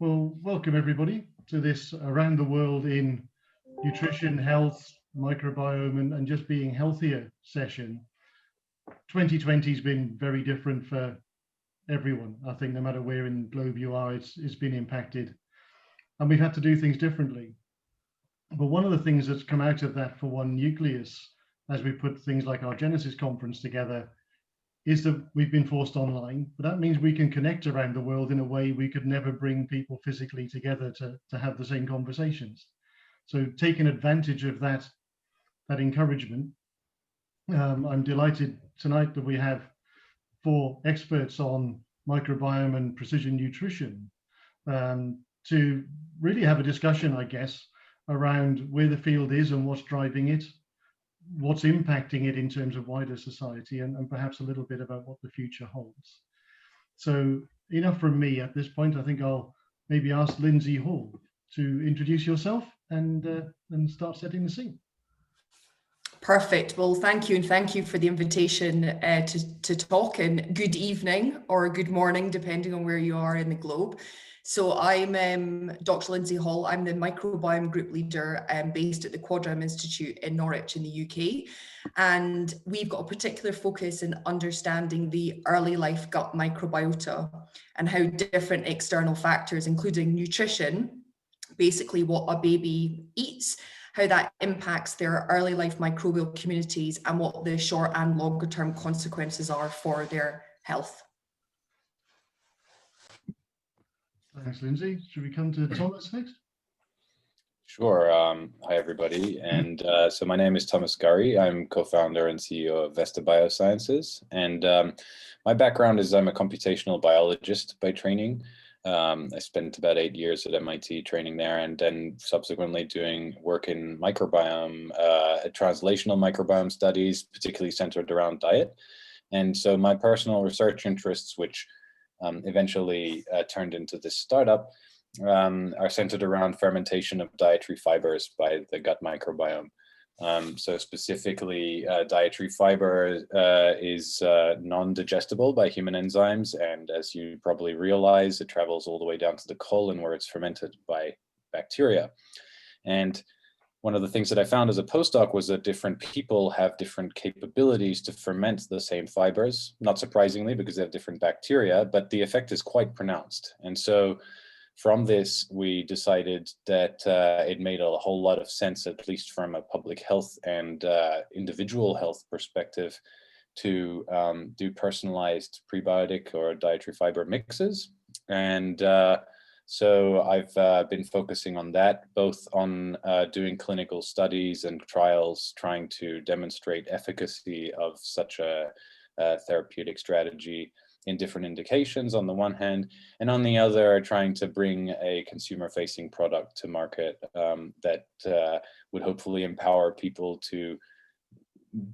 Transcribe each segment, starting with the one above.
Well, welcome everybody to this Around the World in Nutrition, Health, Microbiome and just being healthier session. 2020 has been very different for everyone. I think no matter where in the globe you are, it's been impacted and we've had to do things differently. But one of the things that's come out of that for one nucleus, as we put things like our Genesis conference together, is that we've been forced online, but that means we can connect around the world in a way we could never bring people physically together to have the same conversations. So taking advantage of that encouragement, I'm delighted tonight that we have 4 experts on microbiome and precision nutrition to really have a discussion, I guess, around where the field is and what's driving it, what's impacting it in terms of wider society, and perhaps a little bit about what the future holds. So enough from me at this point. I think I'll maybe ask Lindsay Hall to introduce yourself and start setting the scene. Perfect. Well, thank you, and thank you for the invitation to talk, and good evening or good morning, depending on where you are in the globe. So I'm Dr. Lindsay Hall. I'm the microbiome group leader based at the Quadram Institute in Norwich in the UK. And we've got a particular focus in understanding the early life gut microbiota and how different external factors, including nutrition, basically what a baby eats, how that impacts their early life microbial communities and what the short and longer term consequences are for their health. Thanks, Lindsay. Should we come to Thomas next? Sure. Hi, everybody. And so my name is Thomas Gurry. I'm co-founder and CEO of Vestabiosciences. And my background is I'm a computational biologist by training. I spent about 8 years at MIT training there, and then subsequently doing work in microbiome, translational microbiome studies, particularly centered around diet. And so my personal research interests, which eventually turned into this startup, are centered around fermentation of dietary fibers by the gut microbiome. So specifically, dietary fiber is non-digestible by human enzymes, and as you probably realize, it travels all the way down to the colon where it's fermented by bacteria. And one of the things that I found as a postdoc was that different people have different capabilities to ferment the same fibers, not surprisingly because they have different bacteria, but the effect is quite pronounced. And so from this, we decided that it made a whole lot of sense, at least from a public health and individual health perspective, to do personalized prebiotic or dietary fiber mixes. And so I've been focusing on that, both on doing clinical studies and trials, trying to demonstrate efficacy of such a therapeutic strategy in different indications on the one hand, and on the other, trying to bring a consumer-facing product to market that would hopefully empower people to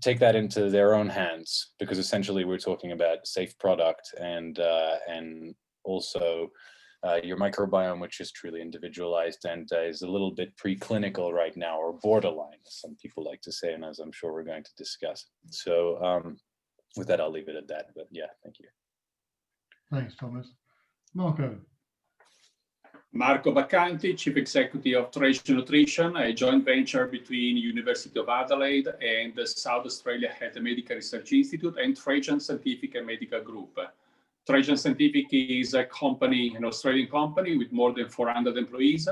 take that into their own hands, because essentially we're talking about safe product and also your microbiome, which is truly individualized and is a little bit preclinical right now, or borderline, as some people like to say, and as I'm sure we're going to discuss. So with that, I'll leave it at that. But yeah, thank you. Thanks, Thomas. Marco. Marco Baccanti, Chief Executive of Trajan Nutrition, a joint venture between University of Adelaide and the South Australia Health and Medical Research Institute and Trajan Scientific and Medical Group. Trajan Scientific is a company, an Australian company with more than 400 employees,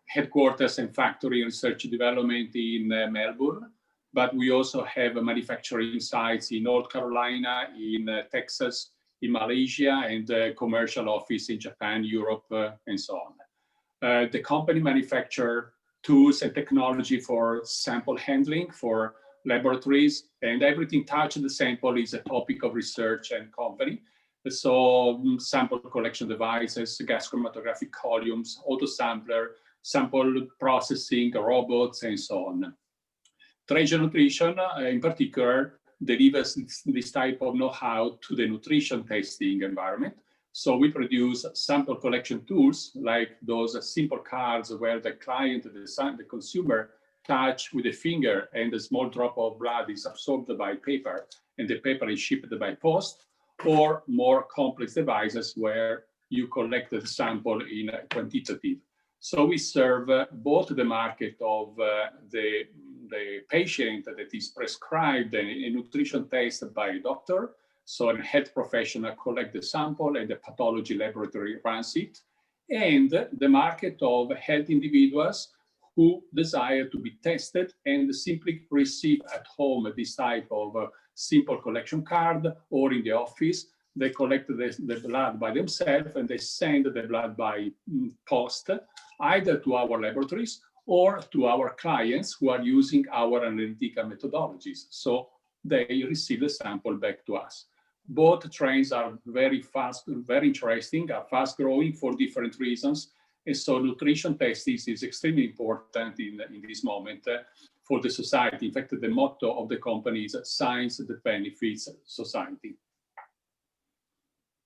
headquarters and factory research and development in Melbourne. But we also have manufacturing sites in North Carolina, in Texas, in Malaysia, and a commercial office in Japan, Europe, and so on. The company manufactures tools and technology for sample handling for laboratories, and everything touching the sample is a topic of research and company. So sample collection devices, gas chromatographic columns, autosampler, sample processing, robots, and so on. Trajan Nutrition, in particular, delivers this type of know-how to the nutrition testing environment. So we produce sample collection tools like those simple cards where the client, the consumer, touch with a finger and a small drop of blood is absorbed by paper and the paper is shipped by post, or more complex devices where you collect the sample in quantitative. So we serve both the market of the patient that is prescribed a nutrition test by a doctor. So a health professional collects the sample and the pathology laboratory runs it. And the market of health individuals who desire to be tested and simply receive at home this type of simple collection card, or in the office, they collect the blood by themselves and they send the blood by post, either to our laboratories or to our clients who are using our analytical methodologies. So they receive the sample back to us. Both trends are very fast, very interesting, are fast growing for different reasons. And so nutrition testing is extremely important in this moment for the society. In fact, the motto of the company is science that benefits society.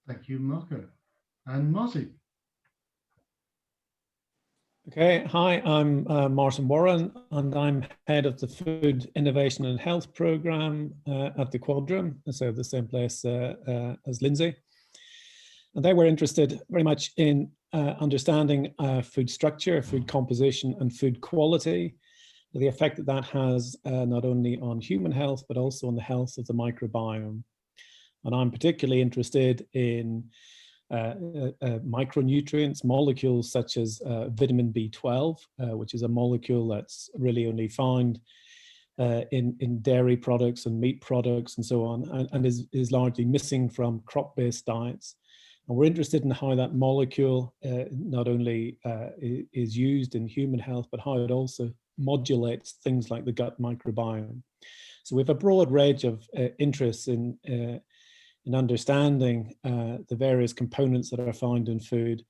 Thank you, Marco. And Marty. Okay, hi, I'm Martin Warren, and I'm head of the Food Innovation and Health Program at the Quadram, so the same place as Lindsay. And they were interested very much in understanding food structure, food composition, and food quality, the effect that that has not only on human health, but also on the health of the microbiome. And I'm particularly interested in micronutrients, molecules such as vitamin B12, which is a molecule that's really only found in dairy products and meat products and so on, and is largely missing from crop-based diets. And we're interested in how that molecule not only is used in human health, but how it also modulates things like the gut microbiome. So we have a broad range of interests in understanding the various components that are found in food.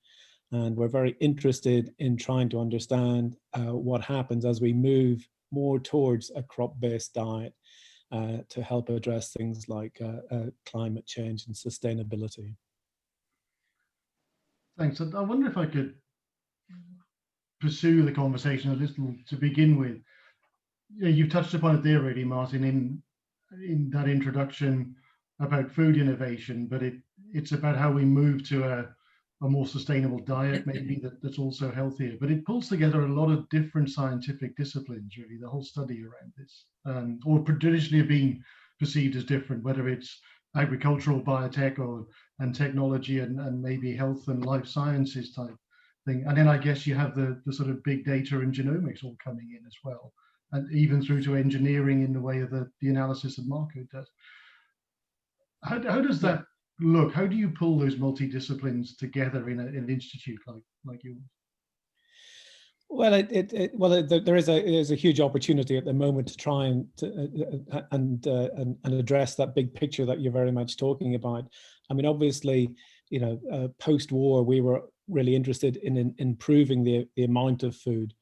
And we're very interested in trying to understand what happens as we move more towards a crop-based diet to help address things like climate change and sustainability. Thanks. I wonder if I could pursue the conversation a little to begin with. You've touched upon it there already, Martin, in that introduction about food innovation, but it's about how we move to a more sustainable diet, maybe that's also healthier. But it pulls together a lot of different scientific disciplines, really, the whole study around this, or traditionally have been perceived as different, whether it's agricultural biotech and technology and maybe health and life sciences type thing. And then I guess you have the sort of big data and genomics all coming in as well, and even through to engineering in the way of the analysis that Marco does. How does that look? How do you pull those multidisciplines together in an institute like yours? Well, there is a huge opportunity at the moment to try and address that big picture that you're very much talking about. I mean, obviously, post-war, we were really interested in improving the amount of food.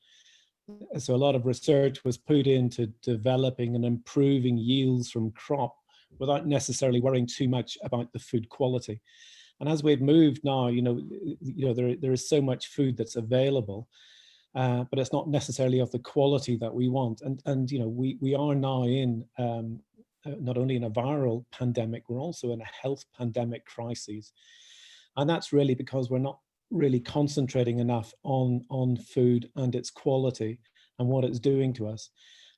So a lot of research was put into developing and improving yields from crop without necessarily worrying too much about the food quality. And as we've moved now, there is so much food that's available, but it's not necessarily of the quality that we want. And we are now in not only in a viral pandemic, we're also in a health pandemic crisis. And that's really because we're not really concentrating enough on food and its quality and what it's doing to us.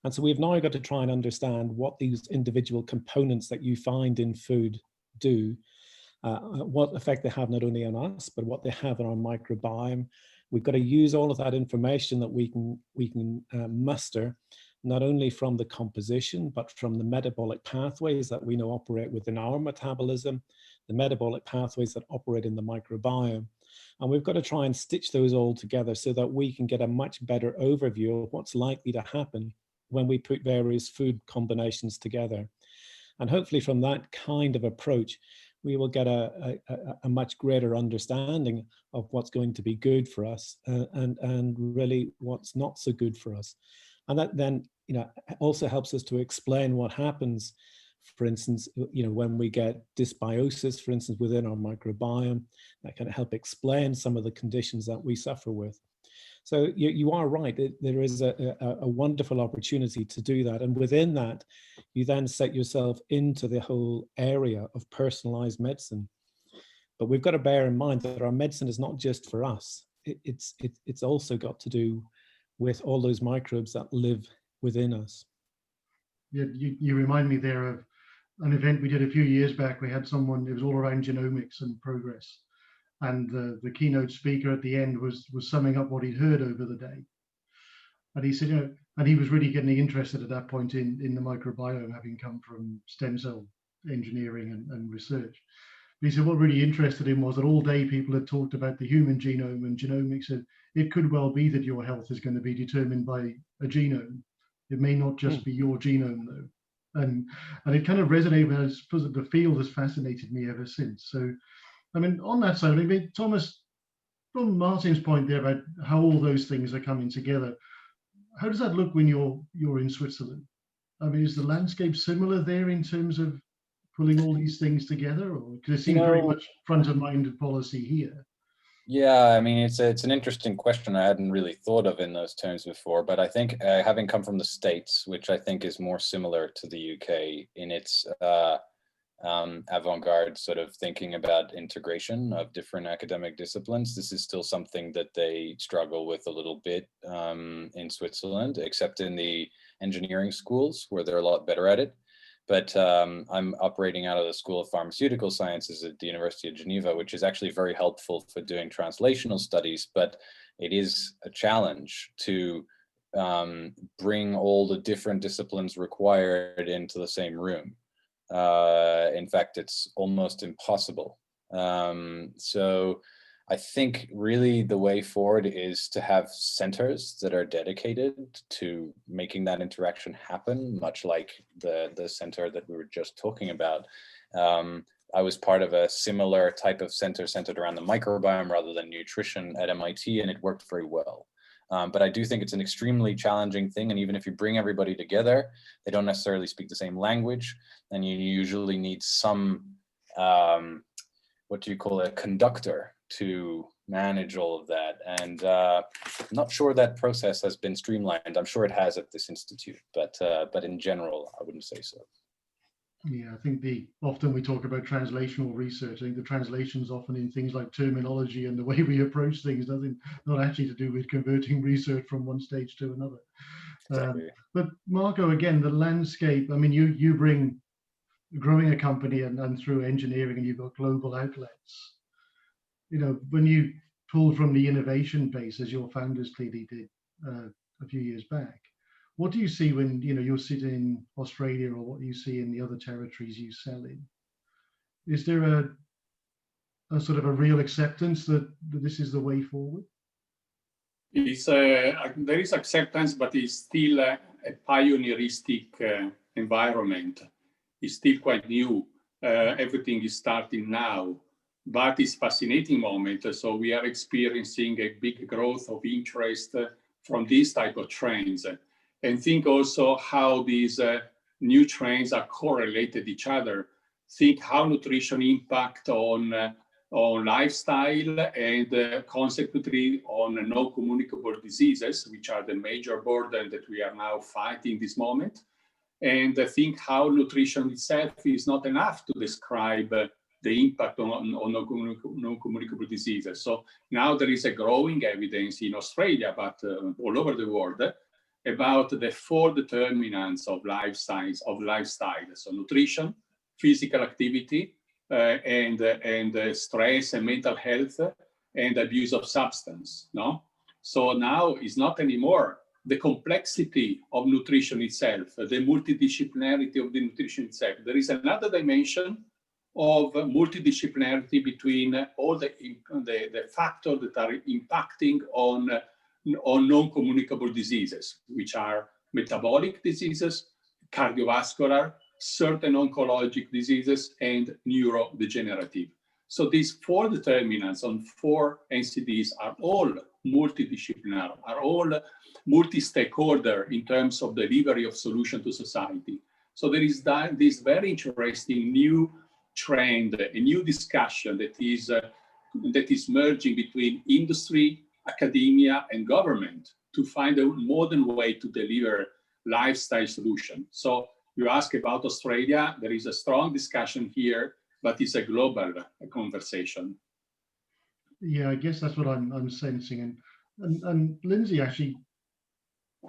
And so we've now got to try and understand what these individual components that you find in food do, what effect they have not only on us, but what they have on our microbiome. We've got to use all of that information that we can muster, not only from the composition, but from the metabolic pathways that we know operate within our metabolism, the metabolic pathways that operate in the microbiome. And we've got to try and stitch those all together so that we can get a much better overview of what's likely to happen when we put various food combinations together. And hopefully from that kind of approach, we will get a much greater understanding of what's going to be good for us and really what's not so good for us. And that then also helps us to explain what happens, for instance, when we get dysbiosis, for instance, within our microbiome. That can help explain some of the conditions that we suffer with. So you are right, there is a wonderful opportunity to do that. And within that, you then set yourself into the whole area of personalized medicine, But we've got to bear in mind that our medicine is not just for us. It's also got to do with all those microbes that live within us. Yeah, you remind me there of an event we did a few years back. We had someone, it was all around genomics and progress. And the keynote speaker at the end was summing up what he'd heard over the day. And he said, you know, and he was really getting interested at that point in the microbiome, having come from stem cell engineering and research. But he said what really interested him was that all day people had talked about the human genome, and genomics said it could well be that your health is going to be determined by a genome. It may not just be your genome though. And it kind of resonated with, I suppose, the field has fascinated me ever since. So, I mean, on that side, I mean, Thomas, from Martin's point there about how all those things are coming together, how does that look when you're in Switzerland? I mean, is the landscape similar there in terms of pulling all these things together, or because it seems very much front of mind policy here? Yeah, I mean, it's an interesting question I hadn't really thought of in those terms before, but I think having come from the States, which I think is more similar to the UK in its avant-garde sort of thinking about integration of different academic disciplines, this is still something that they struggle with a little bit in Switzerland, except in the engineering schools where they're a lot better at it. But I'm operating out of the School of Pharmaceutical Sciences at the University of Geneva, which is actually very helpful for doing translational studies, but it is a challenge to bring all the different disciplines required into the same room. In fact, it's almost impossible. So I think really the way forward is to have centers that are dedicated to making that interaction happen, much like the center that we were just talking about. I was part of a similar type of center centered around the microbiome rather than nutrition at MIT, and it worked very well. But I do think it's an extremely challenging thing. And even if you bring everybody together, they don't necessarily speak the same language. And you usually need some, what do you call it, a conductor to manage all of that. And I'm not sure that process has been streamlined. I'm sure it has at this institute, but in general, I wouldn't say so. Yeah, I think often we talk about translational research. I think the translation's often in things like terminology and the way we approach things, not actually to do with converting research from one stage to another. Exactly. But Marco, again, the landscape, I mean, you bring growing a company and through engineering, and you've got global outlets. You know, when you pull from the innovation base, as your founders clearly did a few years back, what do you see when you're sitting in Australia, or what you see in the other territories you sell in? Is there a sort of a real acceptance that this is the way forward? There is acceptance, but it's still a pioneeristic environment. It's still quite new. Everything is starting now, but it's a fascinating moment. So we are experiencing a big growth of interest from these type of trends. And think also how these new trends are correlated each other. Think how nutrition impact on lifestyle and consequently on non-communicable diseases, which are the major burden that we are now fighting this moment. And think how nutrition itself is not enough to describe the impact on non-communicable diseases. So now there is a growing evidence in Australia, but all over the world, about the 4 determinants of lifestyle. So nutrition, physical activity, and stress and mental health, and abuse of substance. No, so now it's not anymore the complexity of nutrition itself, the multidisciplinarity of the nutrition itself. There is another dimension of multidisciplinarity between all the factors that are impacting on non-communicable diseases, which are metabolic diseases, cardiovascular, certain oncologic diseases, and neurodegenerative. So these 4 determinants on 4 NCDs are all multidisciplinary, are all multi-stakeholder in terms of delivery of solution to society. So there is this very interesting new trend, a new discussion that is merging between industry, academia, and government to find a modern way to deliver lifestyle solution. So you ask about Australia, there is a strong discussion here but it's a global conversation. Yeah, I guess that's what I'm sensing. And Lindsay, actually,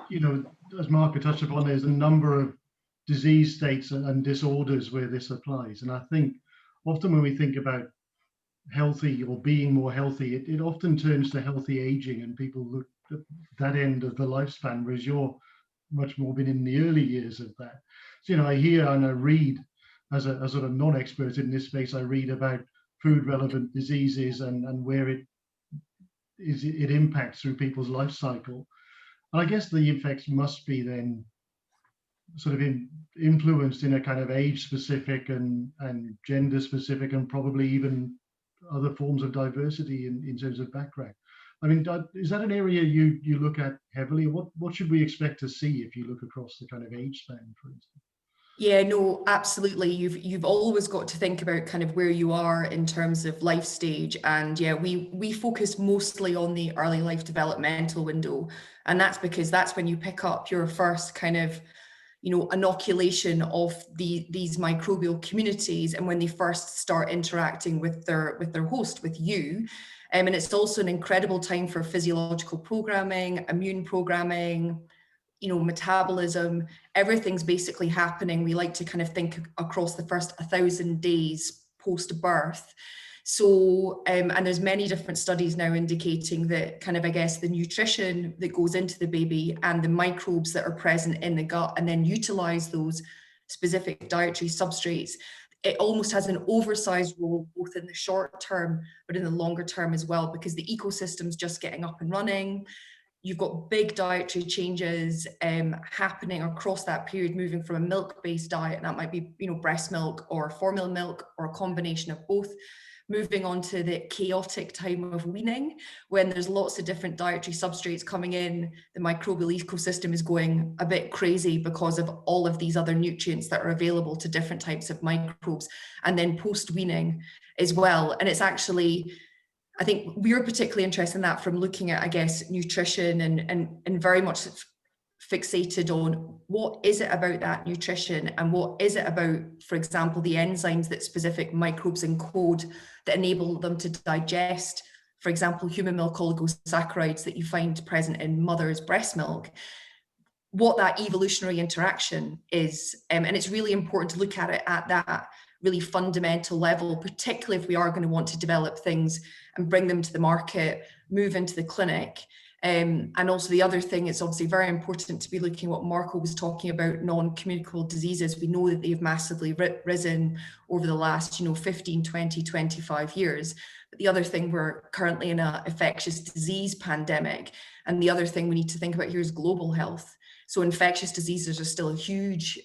you know, as Marco touched upon, there's a number of disease states and disorders where this applies. And I think often when we think about healthy or being more healthy, it often turns to healthy aging, and people look at that end of the lifespan, whereas you're much more been in the early years of that. So, you know, I hear and I read, as a sort of non-expert in this space, I read about food relevant diseases and where it impacts through people's life cycle. And I guess the effects must be then sort of influenced in a kind of age specific and gender specific, and probably even other forms of diversity in terms of background. I mean, is that an area you look at heavily? What should we expect to see if you look across the kind of age span, for instance? Yeah, no, absolutely. You've always got to think about kind of where you are in terms of life stage. And yeah, we focus mostly on the early life developmental window. And that's because that's when you pick up your first kind of, you know, inoculation of these microbial communities, and when they first start interacting with their host, with you. And it's also an incredible time for physiological programming, immune programming, you know, metabolism, everything's basically happening. We like to kind of think across the first 1,000 days post-birth. So, and there's many different studies now indicating that kind of, I guess, the nutrition that goes into the baby and the microbes that are present in the gut, and then utilize those specific dietary substrates, it almost has an oversized role both in the short term, but in the longer term as well, because the ecosystem's just getting up and running. You've got big dietary changes happening across that period, moving from a milk-based diet, and that might be, you know, breast milk or formula milk or a combination of both, moving on to the chaotic time of weaning, when there's lots of different dietary substrates coming in, the microbial ecosystem is going a bit crazy because of all of these other nutrients that are available to different types of microbes, and then post-weaning as well. And it's actually, I think we were particularly interested in that from looking at, I guess, nutrition and very much fixated on what is it about that nutrition, and what is it about, for example, the enzymes that specific microbes encode that enable them to digest, for example, human milk oligosaccharides that you find present in mother's breast milk, what that evolutionary interaction is. And it's really important to look at it at that really fundamental level, particularly if we are going to want to develop things and bring them to the market, move into the clinic. And also the other thing, it's obviously very important to be looking at what Marco was talking about, non-communicable diseases. We know that they've massively risen over the last, 15, 20, 25 years. But the other thing, we're currently in an infectious disease pandemic. And the other thing we need to think about here is global health. So infectious diseases are still a huge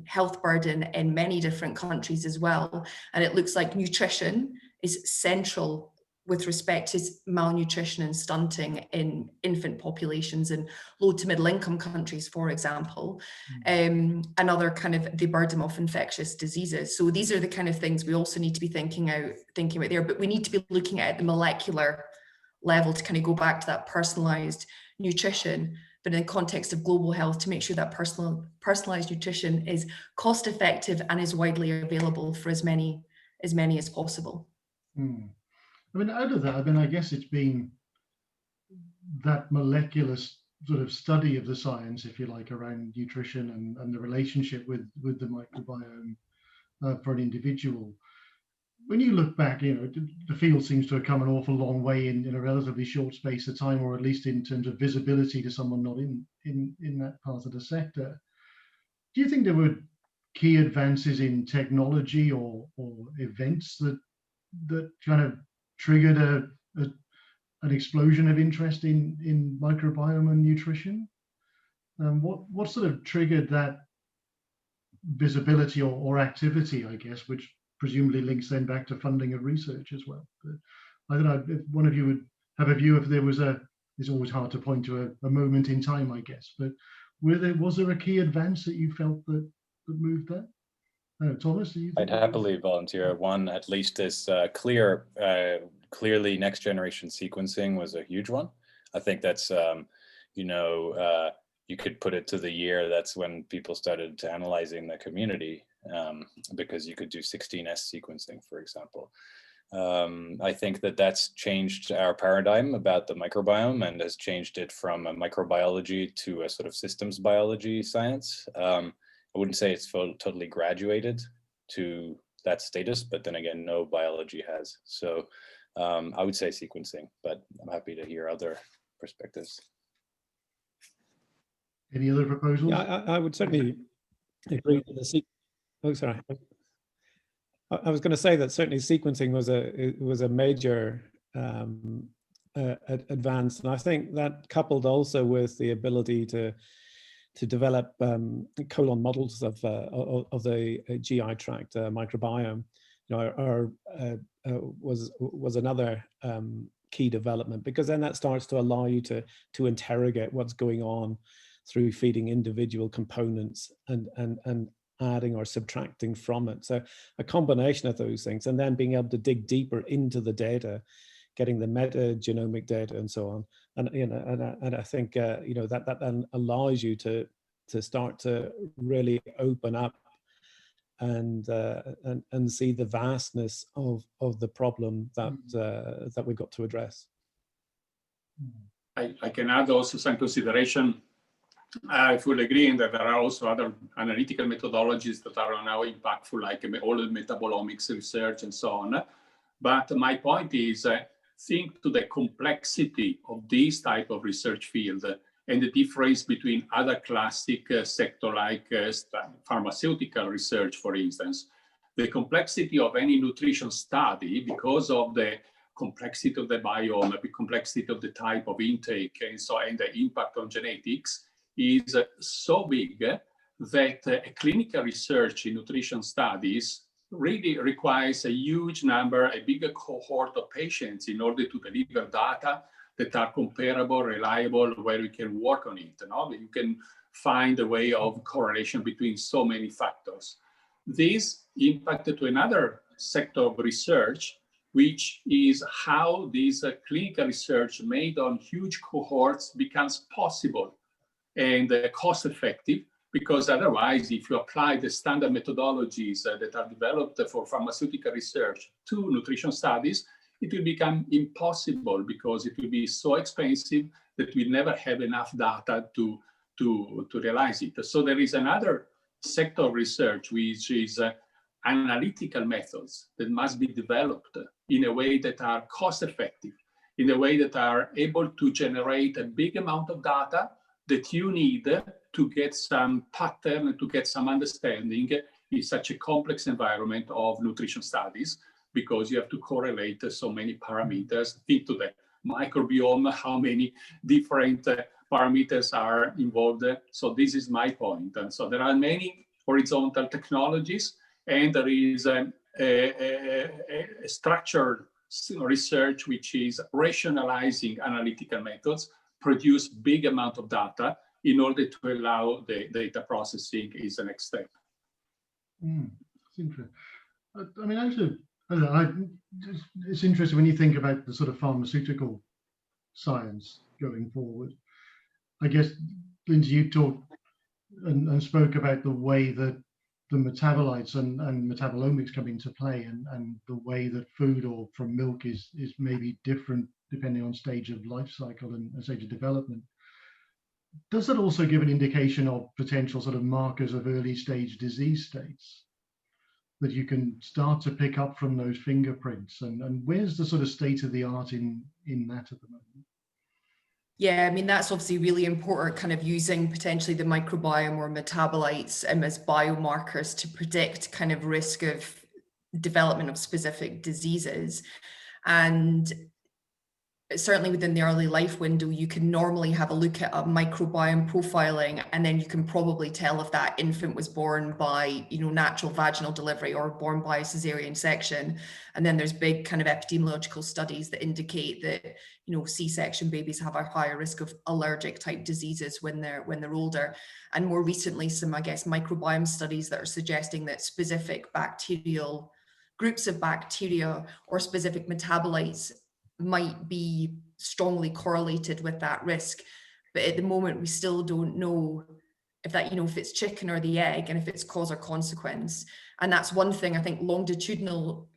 health burden in many different countries as well. And it looks like nutrition is central with respect to malnutrition and stunting in infant populations in low to middle income countries, for example, and other kind of the burden of infectious diseases. So these are the kind of things we also need to be thinking about there, but we need to be looking at the molecular level to kind of go back to that personalized nutrition, but in the context of global health, to make sure that personalized nutrition is cost effective and is widely available for as many as possible. I mean, out of that, I guess it's been that molecular sort of study of the science, if you like, around nutrition and the relationship with the microbiome for an individual. When you look back, the field seems to have come an awful long way in a relatively short space of time, or at least in terms of visibility to someone not in that part of the sector. Do you think there were key advances in technology or events that kind of triggered an explosion of interest in microbiome and nutrition? What sort of triggered that visibility or activity, I guess, which presumably links then back to funding of research as well? But I don't know if one of you would have a view if there was it's always hard to point to a moment in time, I guess, but was there a key advance that you felt that moved that? Thomas, do you think? I'd happily volunteer. One, at least, is clearly next generation sequencing was a huge one. I think that's, you could put it to the year that's when people started analyzing the community. because you could do 16S sequencing, for example. I think that that's changed our paradigm about the microbiome and has changed it from a microbiology to a sort of systems biology science. I wouldn't say it's totally graduated to that status, but then again, no biology has. So I would say sequencing, but I'm happy to hear other perspectives. Any other proposals? Yeah, I would certainly agree with the oh, sorry. I was going to say that certainly sequencing was a major advance, and I think that coupled also with the ability to develop colon models of the GI tract microbiome, you know, was another key development, because then that starts to allow you to interrogate what's going on through feeding individual components and adding or subtracting from it. So a combination of those things, and then being able to dig deeper into the data, getting the metagenomic data and so on. And you know, and I think you know, that then allows you to start to really open up and see the vastness of the problem that we've got to address. I can add also some consideration. I fully agree that there are also other analytical methodologies that are now impactful, like all the metabolomics research and so on. But my point is, think to the complexity of this type of research field and the difference between other classic sector like pharmaceutical research, for instance. The complexity of any nutrition study, because of the complexity of the biome, the complexity of the type of intake, and so and the impact on genetics, is so big that a clinical research in nutrition studies really requires a huge number, a bigger cohort of patients in order to deliver data that are comparable, reliable, where we can work on it. You can find a way of correlation between so many factors. This impacted to another sector of research, which is how this clinical research made on huge cohorts becomes possible and cost effective, because otherwise, if you apply the standard methodologies that are developed for pharmaceutical research to nutrition studies, it will become impossible, because it will be so expensive that we never have enough data to realize it. So there is another sector of research, which is analytical methods that must be developed in a way that are cost effective, in a way that are able to generate a big amount of data that you need to get some pattern, to get some understanding in such a complex environment of nutrition studies, because you have to correlate so many parameters. Think to the microbiome, how many different parameters are involved. So this is my point. And so there are many horizontal technologies, and there is a structured research which is rationalizing analytical methods, produce big amount of data in order to allow the data processing is the next step. It's interesting. I mean, actually, I don't know, it's interesting when you think about the sort of pharmaceutical science going forward. I guess, Lindsay, you talked and spoke about the way that the metabolites and metabolomics come into play, and the way that food or from milk is maybe different depending on stage of life cycle and stage of development. Does that also give an indication of potential sort of markers of early stage disease states that you can start to pick up from those fingerprints? And where's the sort of state of the art in that at the moment? Yeah, I mean, that's obviously really important, kind of using potentially the microbiome or metabolites as biomarkers to predict kind of risk of development of specific diseases. And certainly within the early life window, you can normally have a look at a microbiome profiling, and then you can probably tell if that infant was born by, you know, natural vaginal delivery or born by a cesarean section. And then there's big kind of epidemiological studies that indicate that, you know, C-section babies have a higher risk of allergic type diseases when they're older. And more recently, some, I guess, microbiome studies that are suggesting that specific bacterial groups of bacteria or specific metabolites might be strongly correlated with that risk. But at the moment, we still don't know if that, you know, if it's chicken or the egg, and if it's cause or consequence. And that's one thing. I think longitudinal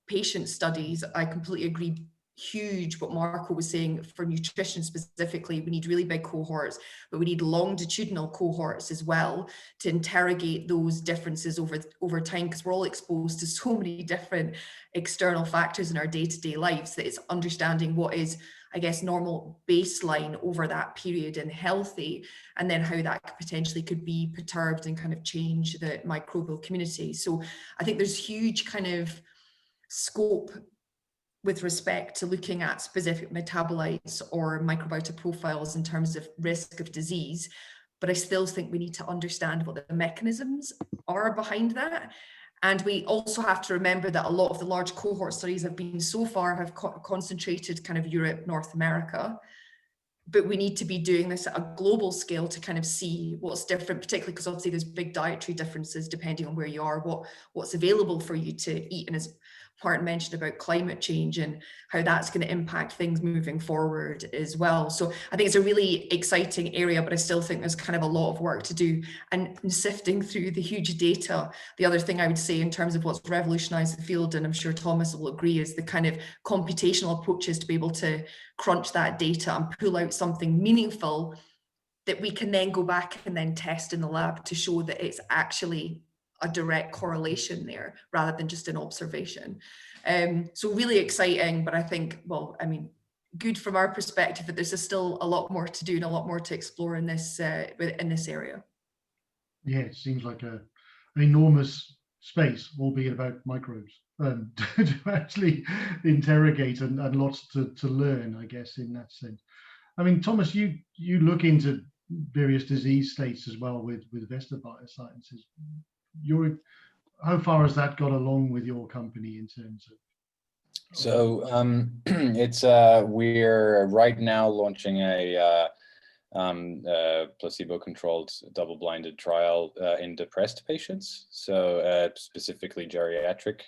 patient studies, I completely agree, huge what Marco was saying. For nutrition specifically, we need really big cohorts, but we need longitudinal cohorts as well to interrogate those differences over time, because we're all exposed to so many different external factors in our day-to-day lives, that it's understanding what is, I guess, normal baseline over that period and healthy, and then how that potentially could be perturbed and kind of change the microbial community. So I think there's huge kind of scope with respect to looking at specific metabolites or microbiota profiles in terms of risk of disease. But I still think we need to understand what the mechanisms are behind that. And we also have to remember that a lot of the large cohort studies have been so far have concentrated kind of Europe, North America, but we need to be doing this at a global scale to kind of see what's different, particularly because obviously there's big dietary differences depending on where you are, what's available for you to eat. And as Martin mentioned about climate change and how that's going to impact things moving forward as well. So I think it's a really exciting area, but I still think there's kind of a lot of work to do. And sifting through the huge data, the other thing I would say in terms of what's revolutionized the field, and I'm sure Thomas will agree, is the kind of computational approaches to be able to crunch that data and pull out something meaningful that we can then go back and then test in the lab to show that it's actually a direct correlation there rather than just an observation. So really exciting, but I think, well, I mean, good from our perspective, but there's still a lot more to do and a lot more to explore in this area. Yeah, it seems like an enormous space, albeit about microbes, to actually interrogate and lots to learn, I guess, in that sense. I mean, Thomas, you look into various disease states as well with Vestabiosciences. How far has that got along with your company in terms of? So it's we're right now launching a placebo-controlled double-blinded trial in depressed patients, so specifically geriatric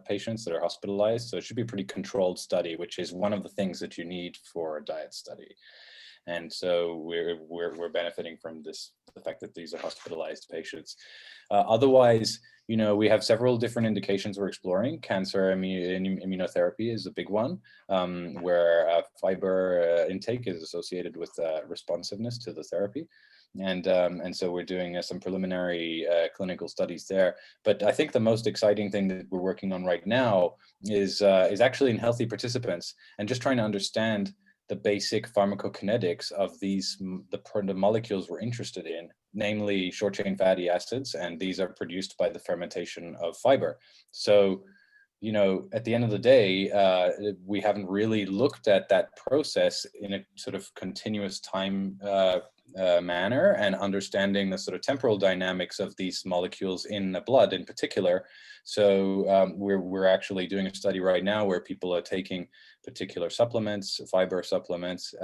patients that are hospitalized. So it should be a pretty controlled study, which is one of the things that you need for a diet study. And so we're benefiting from the fact that these are hospitalized patients. Otherwise, you know, we have several different indications we're exploring. Cancer immunotherapy is a big one, where fiber intake is associated with responsiveness to the therapy. And so we're doing some preliminary clinical studies there. But I think the most exciting thing that we're working on right now is actually in healthy participants, and just trying to understand the basic pharmacokinetics of the molecules we're interested in, namely short chain fatty acids, and these are produced by the fermentation of fiber. So, you know, at the end of the day, we haven't really looked at that process in a sort of continuous time manner, and understanding the sort of temporal dynamics of these molecules in the blood in particular. So we're actually doing a study right now where people are taking particular supplements, fiber supplements,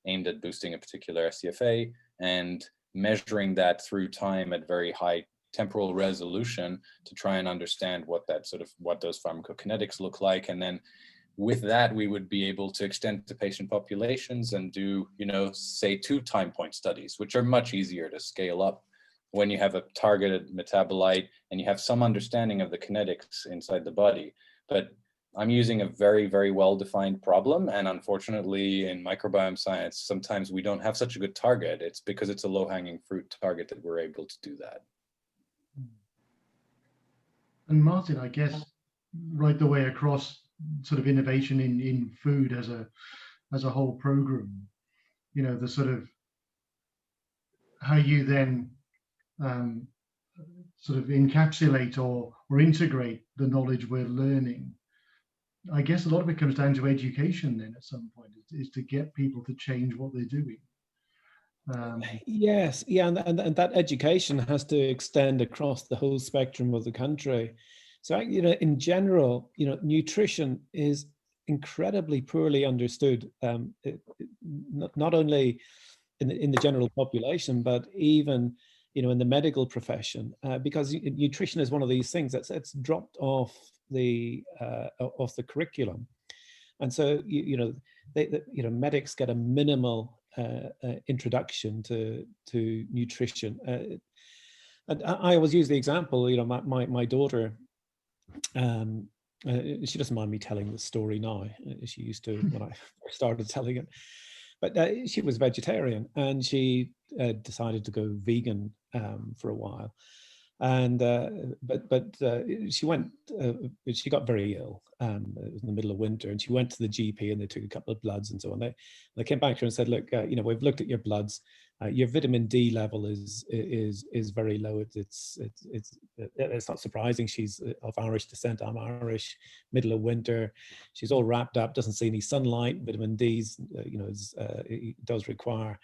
aimed at boosting a particular SCFA, and measuring that through time at very high temporal resolution to try and understand what those pharmacokinetics look like. And then with that, we would be able to extend to patient populations and do, you know, say 2 time point studies, which are much easier to scale up when you have a targeted metabolite and you have some understanding of the kinetics inside the body. But I'm using a very, very well-defined problem. And unfortunately, in microbiome science, sometimes we don't have such a good target. It's because it's a low-hanging fruit target that we're able to do that. And Martin, I guess, right the way across sort of innovation in food as a whole program, you know, the sort of how you then sort of encapsulate or integrate the knowledge we're learning. I guess a lot of it comes down to education then at some point, is to get people to change what they're doing. Yes, yeah, and that education has to extend across the whole spectrum of the country. So, you know, in general, you know, nutrition is incredibly poorly understood, not only in the general population, but even, you know, in the medical profession, because nutrition is one of these things that's dropped off the curriculum. And so, you know, medics get a minimal introduction to nutrition. And I always use the example, you know, my daughter, she doesn't mind me telling the story now. She used to when I started telling it. But she was vegetarian, and she decided to go vegan for a while. And but she went. She got very ill. It was in the middle of winter, and she went to the GP, and they took a couple of bloods and so on. They came back to her and said, "Look, you know, we've looked at your bloods. Your vitamin D level is very low. It's not surprising. She's of Irish descent. I'm Irish. Middle of winter, she's all wrapped up. Doesn't see any sunlight. Vitamin D's, you know, it does require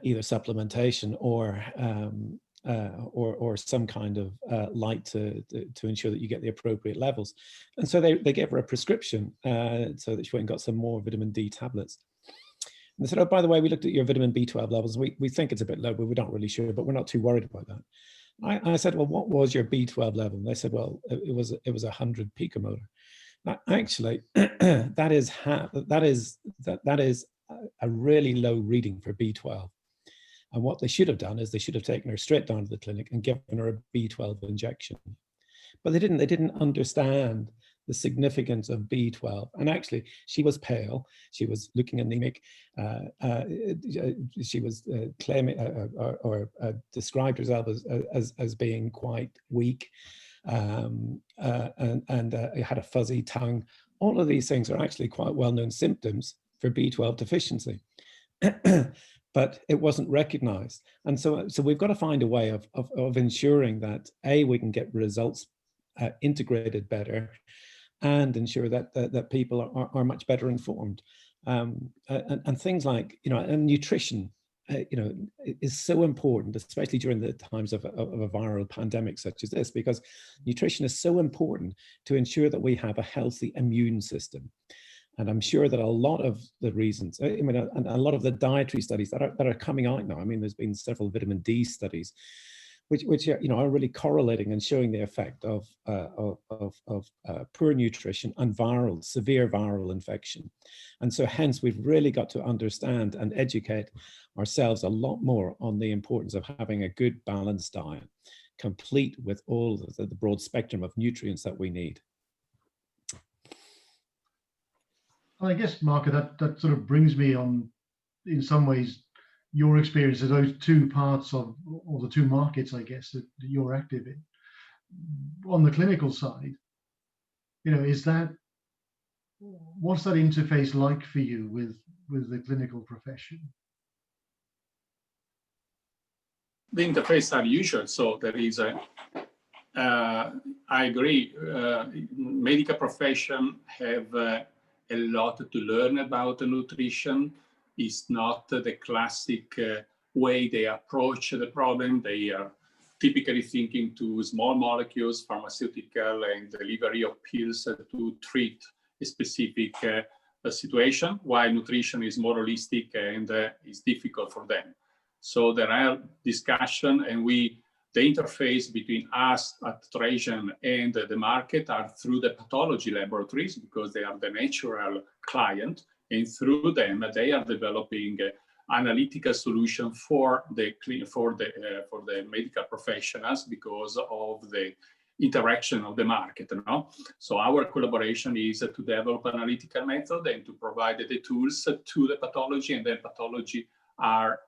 either supplementation or some kind of light to ensure that you get the appropriate levels." And so they gave her a prescription so that she went and got some more vitamin D tablets. And they said, "Oh, by the way, we looked at your vitamin B12 levels. We think it's a bit low, but we're not really sure, but we're not too worried about that." I said, "Well, what was your B12 level?" And they said, "Well, it was 100 picomolar." Now, actually, that is a really low reading for B12. And what they should have done is they should have taken her straight down to the clinic and given her a B12 injection. But they didn't. They didn't understand the significance of B12. And actually, she was pale. She was looking anemic. She was claiming or described herself as being quite weak, and had a fuzzy tongue. All of these things are actually quite well-known symptoms for B12 deficiency. But it wasn't recognized. And so we've got to find a way of ensuring that, A, we can get results integrated better, and ensure that people are much better informed. And things like, you know, and nutrition, you know, is so important, especially during the times of a viral pandemic such as this, because nutrition is so important to ensure that we have a healthy immune system. And I'm sure that a lot of the reasons, I mean, and a lot of the dietary studies that are coming out now, I mean, there's been several vitamin D studies, which you know, are really correlating and showing the effect of poor nutrition and severe viral infection. And so hence we've really got to understand and educate ourselves a lot more on the importance of having a good balanced diet, complete with all the broad spectrum of nutrients that we need. I guess, Marco, that sort of brings me on, in some ways, your experience of those two parts of, or the two markets, I guess, that you're active in. On the clinical side, you know, what's that interface like for you with the clinical profession? The interface are usual, so there is I agree, medical profession have a lot to learn about nutrition. It's not the classic way they approach the problem. They are typically thinking to small molecules, pharmaceutical, and delivery of pills to treat a specific situation, while nutrition is more holistic and is difficult for them. So there are discussion, and the interface between us at Trajan and the market are through the pathology laboratories, because they are the natural client, and through them they are developing analytical solution for the medical professionals because of the interaction of the market. No? So our collaboration is to develop analytical method and to provide the tools to the pathology, and then pathology are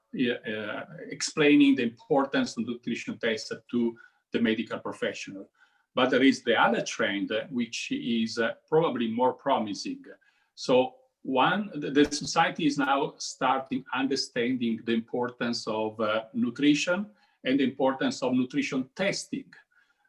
explaining the importance of nutrition tests to the medical professional. But there is the other trend, which is probably more promising. So the society is now starting understanding the importance of nutrition and the importance of nutrition testing.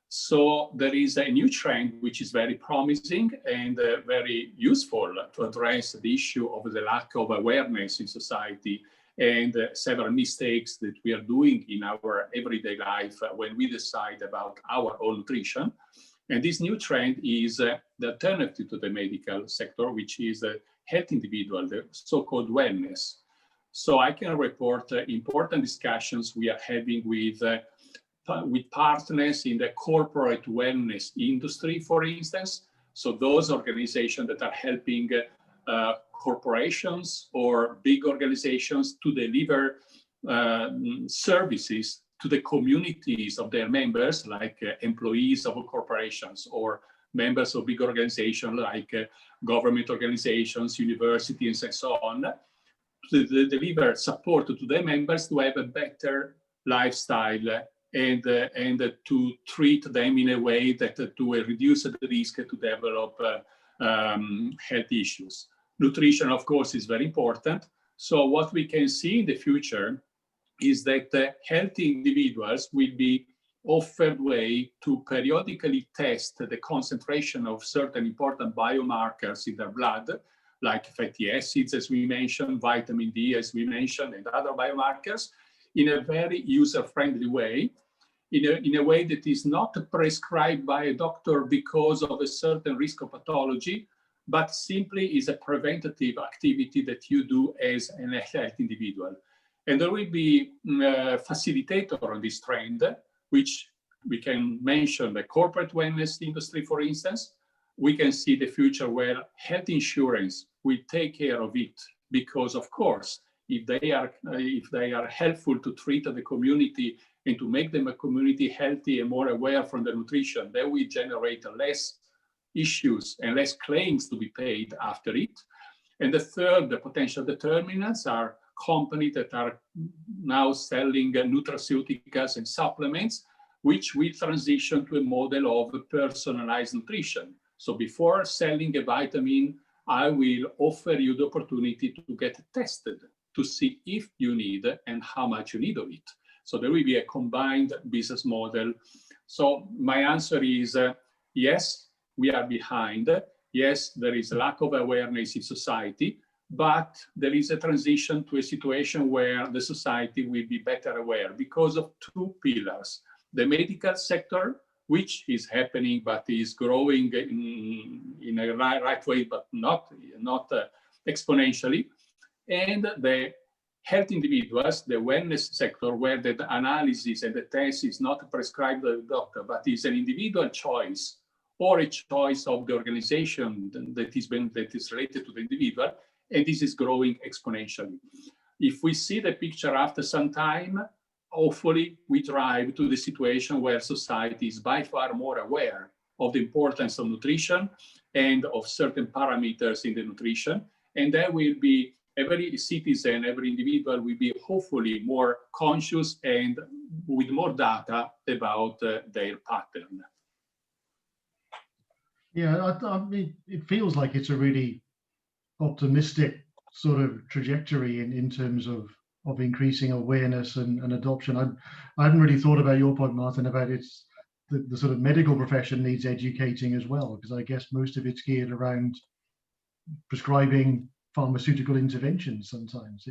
So there is a new trend which is very promising and very useful to address the issue of the lack of awareness in society and several mistakes that we are doing in our everyday life when we decide about our own nutrition. And this new trend is the alternative to the medical sector, which is the health individual, the so-called wellness. So I can report important discussions we are having with partners in the corporate wellness industry, for instance. So those organizations that are helping corporations or big organizations to deliver services to the communities of their members, like employees of corporations or members of big organizations like government organizations, universities, and so on, to deliver support to their members to have a better lifestyle and to treat them in a way that to reduce the risk to develop health issues. Nutrition, of course, is very important. So what we can see in the future is that healthy individuals will be offered way to periodically test the concentration of certain important biomarkers in their blood, like fatty acids, as we mentioned, vitamin D, as we mentioned, and other biomarkers, in a very user-friendly way, in a way that is not prescribed by a doctor because of a certain risk of pathology, but simply is a preventative activity that you do as a healthy individual. And there will be a facilitator on this trend, which we can mention the corporate wellness industry, for instance. We can see the future where health insurance will take care of it, because of course, if they are helpful to treat the community and to make them a community healthy and more aware from the nutrition, they will generate less issues and less claims to be paid after it. And the third, the potential determinants are companies that are now selling nutraceuticals and supplements, which will transition to a model of personalized nutrition. So before selling a vitamin, I will offer you the opportunity to get tested to see if you need and how much you need of it. So there will be a combined business model. So my answer is yes, we are behind. Yes, there is a lack of awareness in society, but there is a transition to a situation where the society will be better aware because of two pillars. The medical sector, which is happening, but is growing in a right way, but not exponentially. And the health individuals, the wellness sector, where the analysis and the test is not prescribed by the doctor, but is an individual choice or a choice of the organization that is related to the individual, and this is growing exponentially. If we see the picture after some time, hopefully we drive to the situation where society is by far more aware of the importance of nutrition and of certain parameters in the nutrition, and there will be every citizen, every individual will be hopefully more conscious and with more data about their pattern. Yeah, I mean, it feels like it's a really optimistic sort of trajectory in terms of increasing awareness and adoption. I hadn't really thought about your point, Martin, about the sort of medical profession needs educating as well, because I guess most of it's geared around prescribing pharmaceutical interventions. Sometimes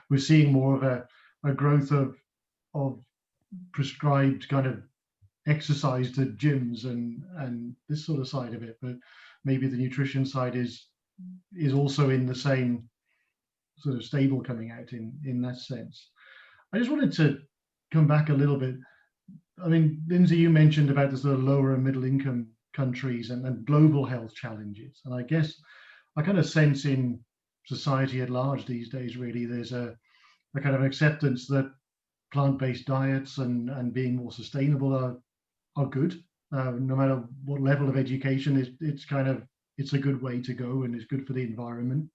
we're seeing more of a growth of prescribed kind of exercise to gyms and this sort of side of it, but maybe the nutrition side is also in the same sort of stable coming out in that sense. I just wanted to come back a little bit. I mean, Lindsay, you mentioned about the sort of lower and middle income countries and global health challenges. And I guess I kind of sense in society at large these days, really, there's a kind of acceptance that plant-based diets and being more sustainable are good. No matter what level of education, it's a good way to go, and it's good for the environment.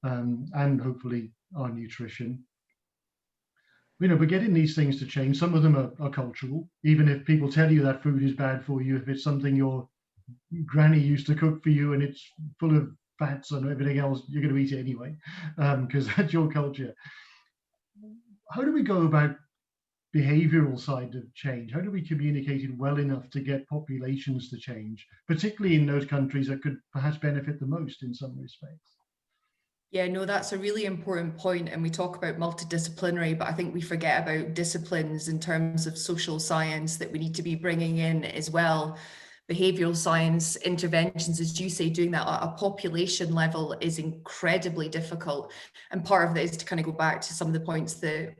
And hopefully our nutrition. We're getting these things to change. Some of them are cultural. Even if people tell you that food is bad for you, if it's something your granny used to cook for you and it's full of fats and everything else, you're going to eat it anyway, because that's your culture. How do we go about behavioral side of change? How do we communicate it well enough to get populations to change, particularly in those countries that could perhaps benefit the most in some respects? Yeah, no, that's a really important point. And we talk about multidisciplinary, but I think we forget about disciplines in terms of social science that we need to be bringing in as well. Behavioral science interventions, as you say, doing that at a population level is incredibly difficult. And part of it is to kind of go back to some of the points that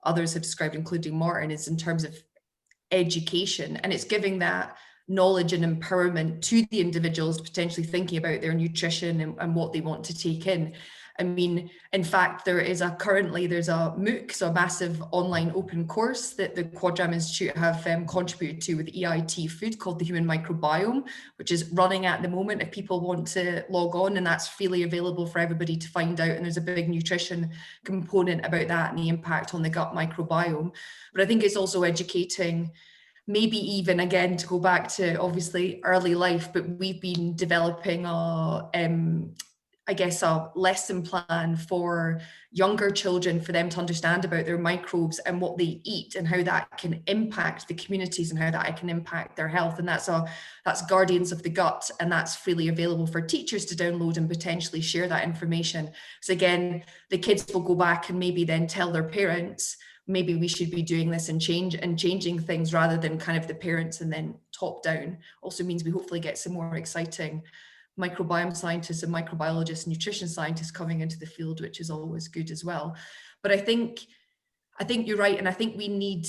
others have described, including Martin, is in terms of education. And it's giving that knowledge and empowerment to the individuals potentially thinking about their nutrition and what they want to take in. I mean, in fact, there's a MOOC, so a massive online open course that the Quadram Institute have contributed to with EIT Food, called the Human Microbiome, which is running at the moment if people want to log on, and that's freely available for everybody to find out. And there's a big nutrition component about that and the impact on the gut microbiome. But I think it's also educating, maybe even, again, to go back to obviously early life, but we've been developing a lesson plan for younger children, for them to understand about their microbes and what they eat and how that can impact the communities and how that can impact their health. And that's Guardians of the Gut, and that's freely available for teachers to download and potentially share that information. So again, the kids will go back and maybe then tell their parents, maybe we should be doing this and changing things, rather than kind of the parents and then top down. Also means we hopefully get some more exciting microbiome scientists and microbiologists, nutrition scientists coming into the field, which is always good as well. But I think you're right. And I think we need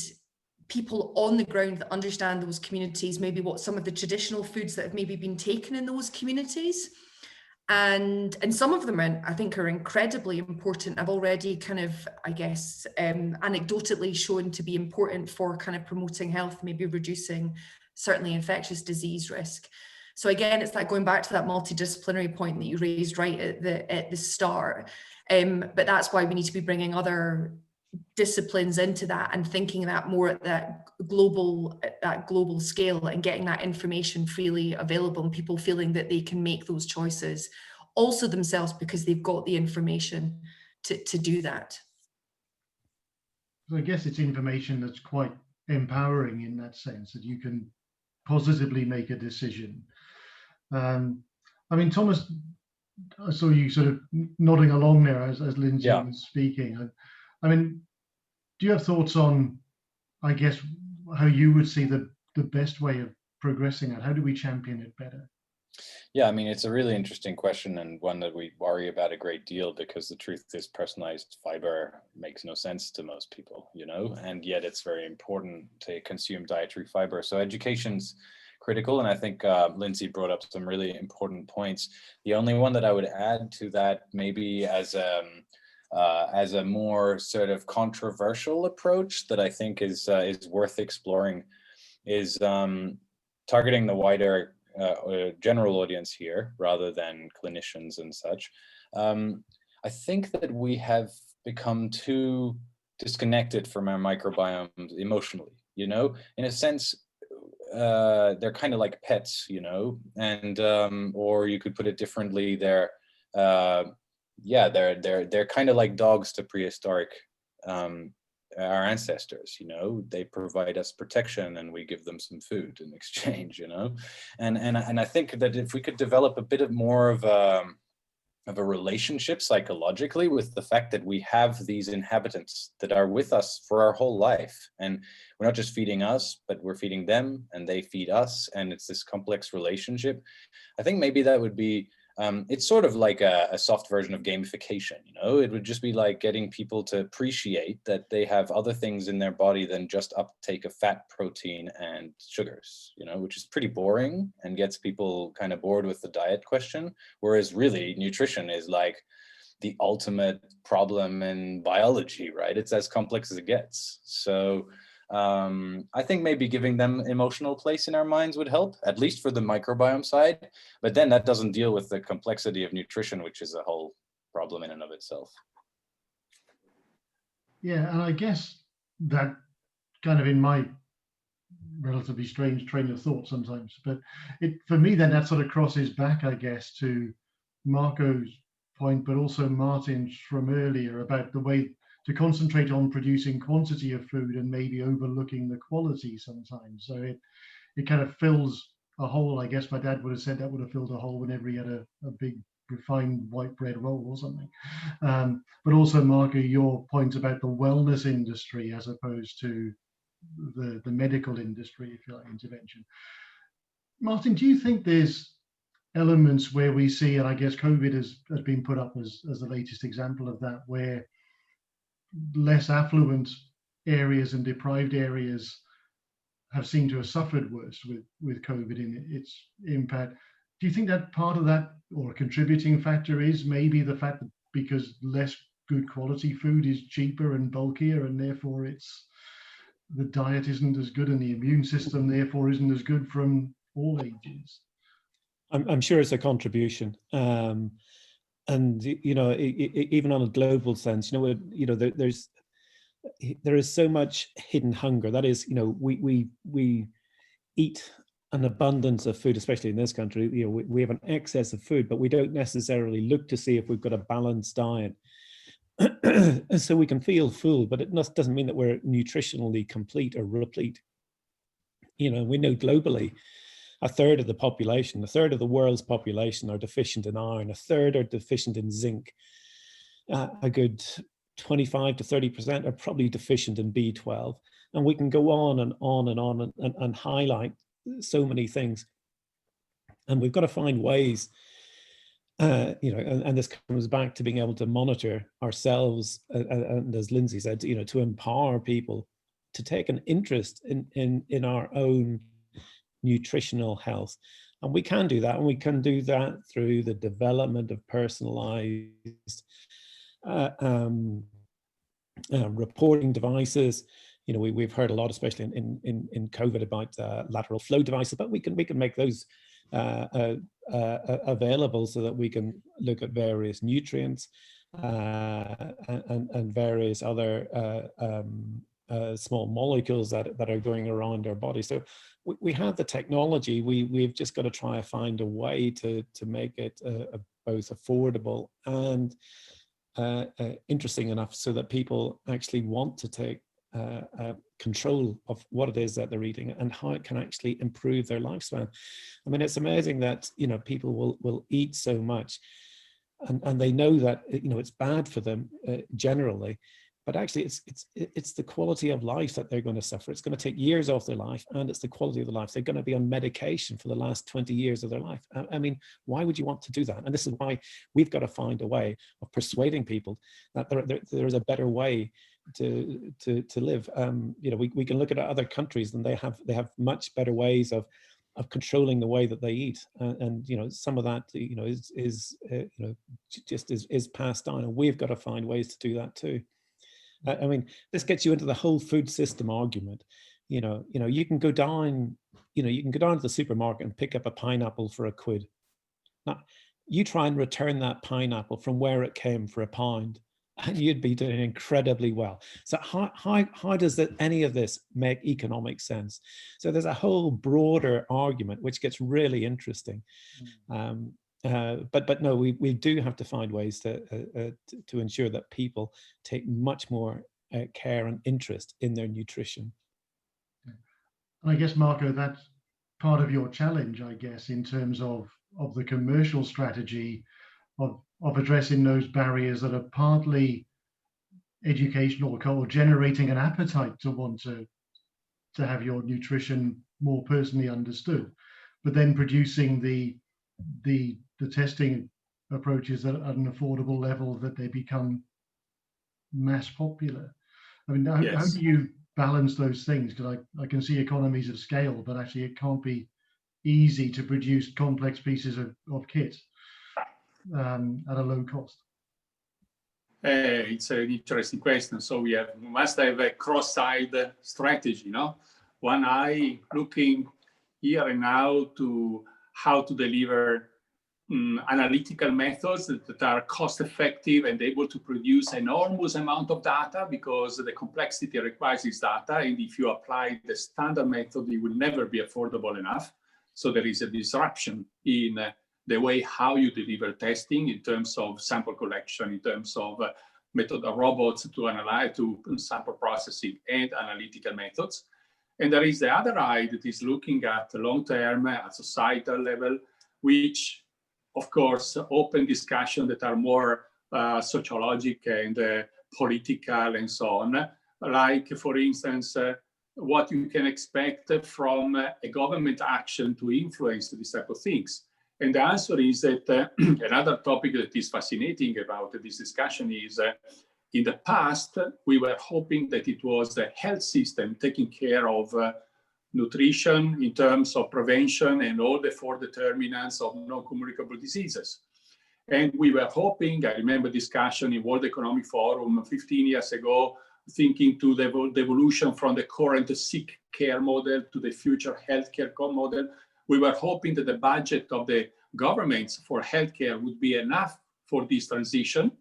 people on the ground that understand those communities, maybe what some of the traditional foods that have maybe been taken in those communities. And some of them I think are incredibly important. I've already kind of, anecdotally shown to be important for kind of promoting health, maybe reducing certainly infectious disease risk. So again, it's like going back to that multidisciplinary point that you raised right at the start. But that's why we need to be bringing other disciplines into that and thinking that more at that global scale, and getting that information freely available and people feeling that they can make those choices also themselves because they've got the information to do that. So I guess it's information that's quite empowering in that sense, that you can positively make a decision. I mean, Thomas, I saw you sort of nodding along there as Lindsay was speaking. I mean, do you have thoughts on, I guess, how you would see the best way of progressing it? How do we champion it better? Yeah, I mean, it's a really interesting question, and one that we worry about a great deal, because the truth is personalized fiber makes no sense to most people, and yet it's very important to consume dietary fiber. So education's critical, and I think Lindsay brought up some really important points. The only one that I would add to that, maybe as a more sort of controversial approach that I think is worth exploring, is targeting the wider general audience here rather than clinicians and such. I think that we have become too disconnected from our microbiome emotionally, in a sense. They're kind of like pets, and or you could put it differently, they're kind of like dogs to prehistoric our ancestors. They provide us protection and we give them some food in exchange, and I think that if we could develop a bit more of a relationship psychologically with the fact that we have these inhabitants that are with us for our whole life, and we're not just feeding us, but we're feeding them and they feed us, and it's this complex relationship. I think maybe that would be it's sort of like a soft version of gamification. It would just be like getting people to appreciate that they have other things in their body than just uptake of fat, protein, and sugars, which is pretty boring and gets people kind of bored with the diet question. Whereas really nutrition is like the ultimate problem in biology, right? It's as complex as it gets. So I think maybe giving them emotional place in our minds would help, at least for the microbiome side. But then that doesn't deal with the complexity of nutrition, which is a whole problem in and of itself. Yeah, and I guess that kind of in my relatively strange train of thought sometimes, but for me then that sort of crosses back, I guess, to Marco's point, but also Martin's from earlier about the way to concentrate on producing quantity of food and maybe overlooking the quality sometimes. So it kind of fills a hole. I guess my dad would have said that would have filled a hole whenever he had a big refined white bread roll or something. But also, Marco, your point about the wellness industry as opposed to the medical industry, if you like, intervention. Martin, do you think there's elements where we see, and I guess COVID has been put up as the latest example of that, where less affluent areas and deprived areas have seemed to have suffered worse with COVID in its impact. Do you think that part of that, or a contributing factor, is maybe the fact that because less good quality food is cheaper and bulkier, and therefore the diet isn't as good and the immune system therefore isn't as good from all ages? I'm sure it's a contribution. And you know, even on a global sense, there is so much hidden hunger. That is, we eat an abundance of food, especially in this country. We have an excess of food, but we don't necessarily look to see if we've got a balanced diet. And so we can feel full, but it doesn't mean that we're nutritionally complete or replete. We know globally, a third of the population, a third of the world's population are deficient in iron, a third are deficient in zinc, a good 25 to 30% are probably deficient in B12. And we can go on and on and on and highlight so many things. And we've got to find ways, and this comes back to being able to monitor ourselves, and as Lindsay said, to empower people to take an interest in our own nutritional health. And we can do that, and we can do that through the development of personalized reporting devices. We've heard a lot, especially in COVID, about lateral flow devices, but we can make those available so that we can look at various nutrients and various other small molecules that are going around our body. So we have the technology. We've just got to try to find a way to make it both affordable and interesting enough so that people actually want to take control of what it is that they're eating and how it can actually improve their lifespan. I mean, it's amazing that people will eat so much, and they know that it's bad for them generally, but actually it's the quality of life that they're going to suffer. It's going to take years off their life, and it's the quality of the life. They're going to be on medication for the last 20 years of their life. I mean, why would you want to do that? And this is why we've got to find a way of persuading people that there is a better way to live. We can look at other countries, and they have much better ways of controlling the way that they eat, and some of that is passed down, and we've got to find ways to do that too. I mean, this gets you into the whole food system argument. You can go down to the supermarket and pick up a pineapple for £1. Now, you try and return that pineapple from where it came for £1, and you'd be doing incredibly well. So how does any of this make economic sense? So there's a whole broader argument which gets really interesting. But no, we do have to find ways to ensure that people take much more care and interest in their nutrition. And I guess, Marco, that's part of your challenge, I guess, in terms of the commercial strategy of addressing those barriers that are partly educational or generating an appetite to want to have your nutrition more personally understood, but then producing the testing approaches at an affordable level that they become mass popular. I mean, how do you balance those things? Because I can see economies of scale, but actually it can't be easy to produce complex pieces of kit at a low cost. It's an interesting question. So we must have a cross-side strategy, one eye looking here and now to how to deliver analytical methods that are cost-effective and able to produce enormous amount of data, because the complexity requires this data, and if you apply the standard method, it will never be affordable enough. So there is a disruption in the way how you deliver testing, in terms of sample collection, in terms of method of robots to analyze, to sample processing and analytical methods. And there is the other eye that is looking at long-term, at societal level, which of course open discussion that are more sociologic and political and so on. Like, for instance, what you can expect from a government action to influence these type of things. And the answer is that another topic that is fascinating about this discussion is in the past, we were hoping that it was the health system taking care of nutrition in terms of prevention and all the 4 determinants of non-communicable diseases. And we were hoping, I remember discussion in World Economic Forum 15 years ago, thinking to the evolution from the current sick care model to the future healthcare model. We were hoping that the budget of the governments for healthcare would be enough for this transition.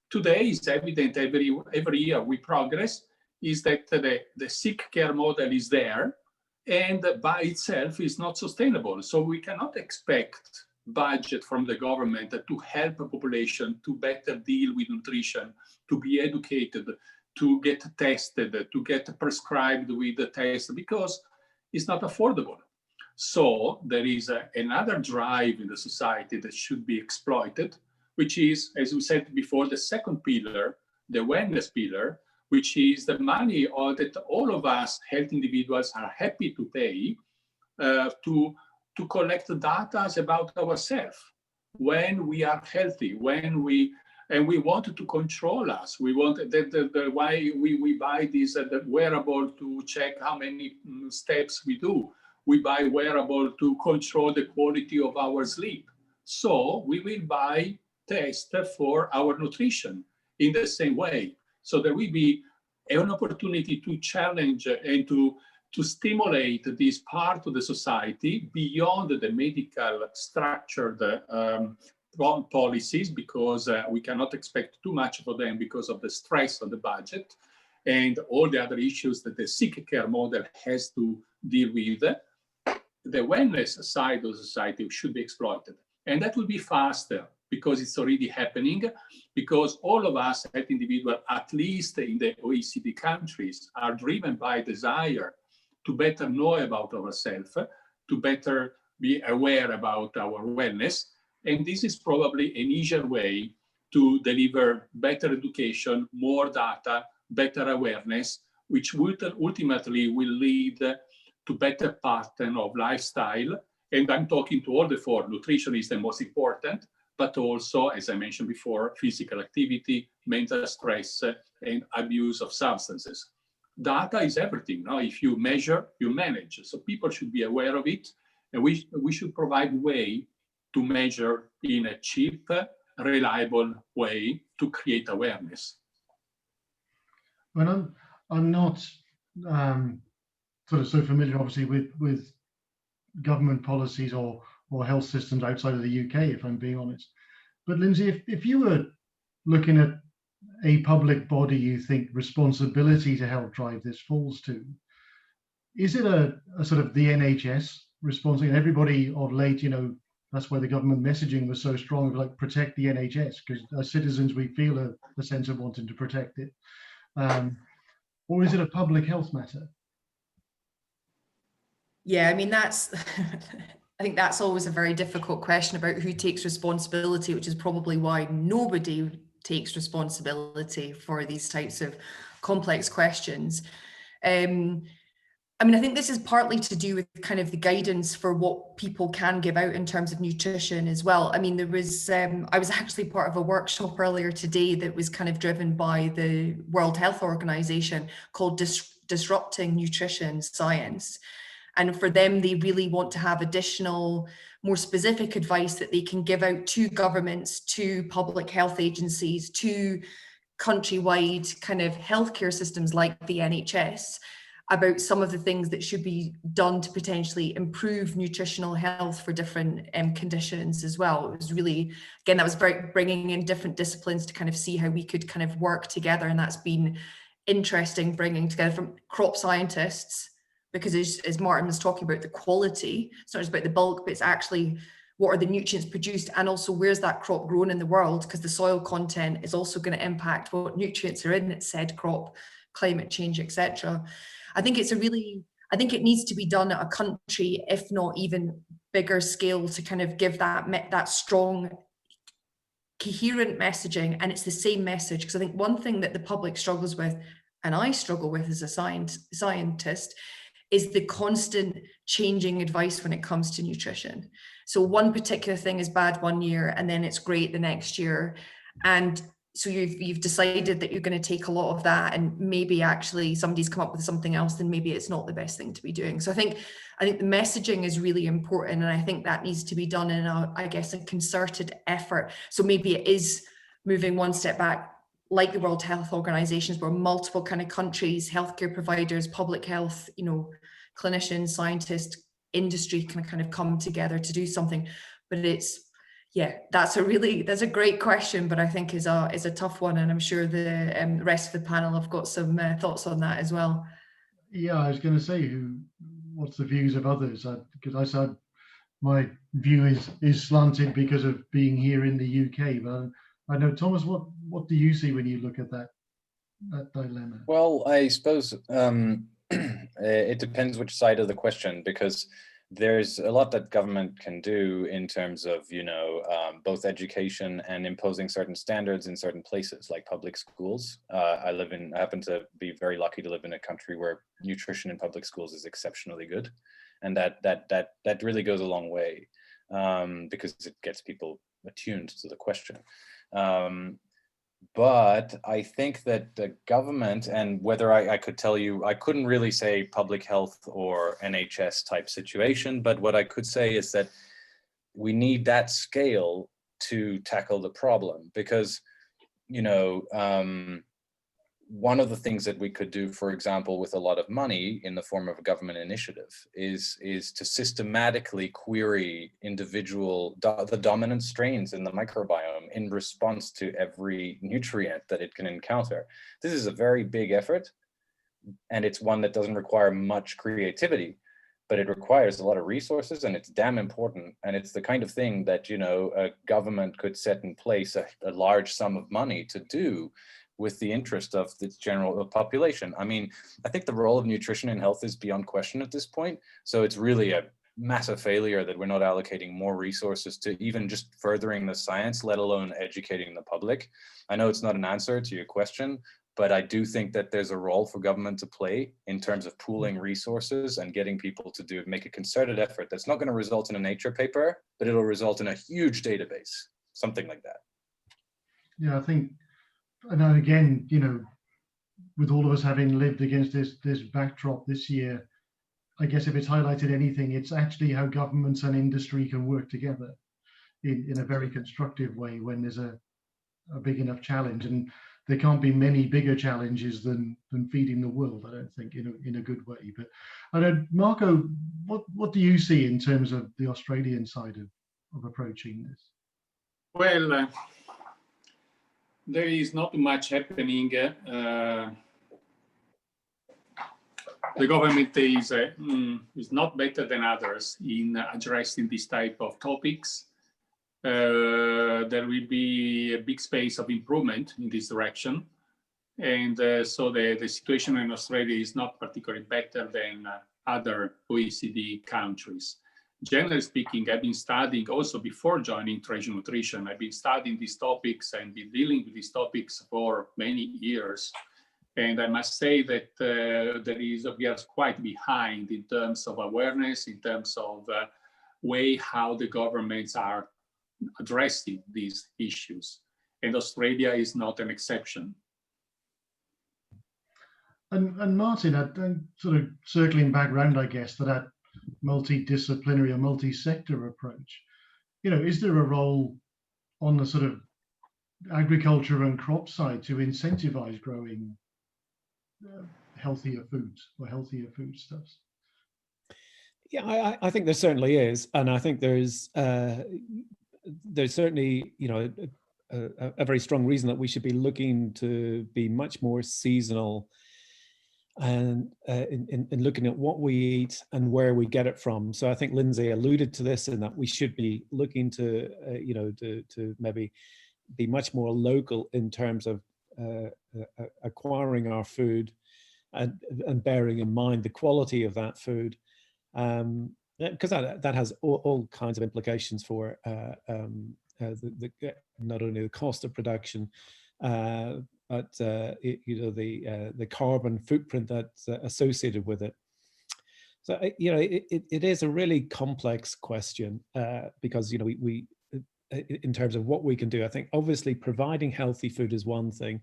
Today it's evident every year we progress is that the sick care model is there and by itself is not sustainable. So we cannot expect budget from the government to help a population to better deal with nutrition, to be educated, to get tested, to get prescribed with the test, because it's not affordable. So there is another drive in the society that should be exploited, which is, as we said before, the second pillar, the wellness pillar, which is the money that all of us health individuals are happy to pay to collect data about ourselves when we are healthy, and we want to control us. We want why we buy this wearable to check how many steps we do. We buy wearable to control the quality of our sleep. So we will buy tests for our nutrition in the same way. So there will be an opportunity to challenge and to stimulate this part of the society beyond the medical structured policies, because we cannot expect too much for them because of the stress of the budget and all the other issues that the sick care model has to deal with. The wellness side of society should be exploited. And that will be faster because it's already happening, because all of us as individuals, at least in the OECD countries, are driven by desire to better know about ourselves, to better be aware about our wellness. And this is probably an easier way to deliver better education, more data, better awareness, which ultimately will lead to better pattern of lifestyle. And I'm talking to all the 4. Nutrition is the most important, but also, as I mentioned before, physical activity, mental stress, and abuse of substances. Data is everything. Now, if you measure, you manage. So people should be aware of it, and we should provide way to measure in a cheap, reliable way to create awareness. Well, I'm not sort of so familiar, obviously, with government policies or health systems outside of the UK, if I'm being honest. But Lindsay, if you were looking at a public body you think responsibility to help drive this falls to, is it a sort of the NHS responsibility? And everybody of late, you know, that's why the government messaging was so strong, like protect the NHS, because as citizens we feel a sense of wanting to protect it. Or is it a public health matter? Yeah, I mean, that's, I think that's always a very difficult question about who takes responsibility, which is probably why nobody takes responsibility for these types of complex questions. I mean, I think this is partly to do with kind of the guidance for what people can give out in terms of nutrition as well. I mean, there was, I was actually part of a workshop earlier today that was kind of driven by the World Health Organization called Disrupting Nutrition Science. And for them, they really want to have additional, more specific advice that they can give out to governments, to public health agencies, to countrywide kind of healthcare systems like the NHS, about some of the things that should be done to potentially improve nutritional health for different conditions as well. It was really, again, that was very bringing in different disciplines to kind of see how we could kind of work together. And that's been interesting, bringing together from crop scientists, because as Martin was talking about the quality, it's not just about the bulk, but it's actually what are the nutrients produced, and also where's that crop grown in the world, because the soil content is also going to impact what nutrients are in said crop, climate change, etc. I think it's I think it needs to be done at a country, if not even bigger scale, to kind of give that strong, coherent messaging. And it's the same message, because I think one thing that the public struggles with, and I struggle with as a scientist, is the constant changing advice when it comes to nutrition. So one particular thing is bad one year and then it's great the next year. And so you've decided that you're going to take a lot of that, and maybe actually somebody's come up with something else, then maybe it's not the best thing to be doing. So I think the messaging is really important, and I think that needs to be done in I guess a concerted effort. So maybe it is moving one step back, like the World Health Organizations, where multiple kind of countries, healthcare providers, public health, clinicians, scientists, industry can kind of come together to do something. But that's a great question, but I think is a tough one, and I'm sure the rest of the panel have got some thoughts on that as well. Yeah, I was going to say, what's the views of others? Because I said my view is slanted because of being here in the UK. But I know, Thomas, what do you see when you look at that dilemma? Well, I suppose it depends which side of the question, because there's a lot that government can do in terms of, both education and imposing certain standards in certain places, like public schools. I happen to be very lucky to live in a country where nutrition in public schools is exceptionally good, and that really goes a long way, because it gets people attuned to the question. But I think that the government, and whether I could tell you, I couldn't really say public health or NHS type situation, but what I could say is that we need that scale to tackle the problem, because, one of the things that we could do, for example, with a lot of money in the form of a government initiative is to systematically query the dominant strains in the microbiome in response to every nutrient that it can encounter. This is a very big effort, and it's one that doesn't require much creativity, but it requires a lot of resources, and it's damn important. And it's the kind of thing that, a government could set in place a large sum of money to do, with the interest of the general population. I mean, I think the role of nutrition in health is beyond question at this point. So it's really a massive failure that we're not allocating more resources to even just furthering the science, let alone educating the public. I know it's not an answer to your question, but I do think that there's a role for government to play in terms of pooling resources and getting people to make a concerted effort that's not going to result in a Nature paper, but it'll result in a huge database, something like that. Yeah, I think, and again, with all of us having lived against this backdrop this year, I guess if it's highlighted anything, it's actually how governments and industry can work together in a very constructive way when there's a big enough challenge. And there can't be many bigger challenges than feeding the world, I don't think, in a good way. But I know, Marco, what do you see in terms of the Australian side of approaching this? Well, there is not much happening. The government is not better than others in addressing this type of topics. There will be a big space of improvement in this direction. And so the situation in Australia is not particularly better than other OECD countries. Generally speaking, I've been studying also before joining Trajan Nutrition. I've been studying these topics and been dealing with these topics for many years. And I must say that we are quite behind in terms of awareness, in terms of way how the governments are addressing these issues. And Australia is not an exception. And Martin, I'm sort of circling back round, I guess, to that multidisciplinary or multi-sector approach. Is there a role on the sort of agriculture and crop side to incentivize growing healthier foods or healthier foodstuffs? Yeah, I think there certainly is, and I think there's certainly a very strong reason that we should be looking to be much more seasonal and in looking at what we eat and where we get it from. So I think Lindsay alluded to this, in that we should be looking to to maybe be much more local in terms of acquiring our food and bearing in mind the quality of that food, because that has all kinds of implications for not only the cost of production, but the carbon footprint that's associated with it. So it is a really complex question, because we in terms of what we can do. I think obviously providing healthy food is one thing.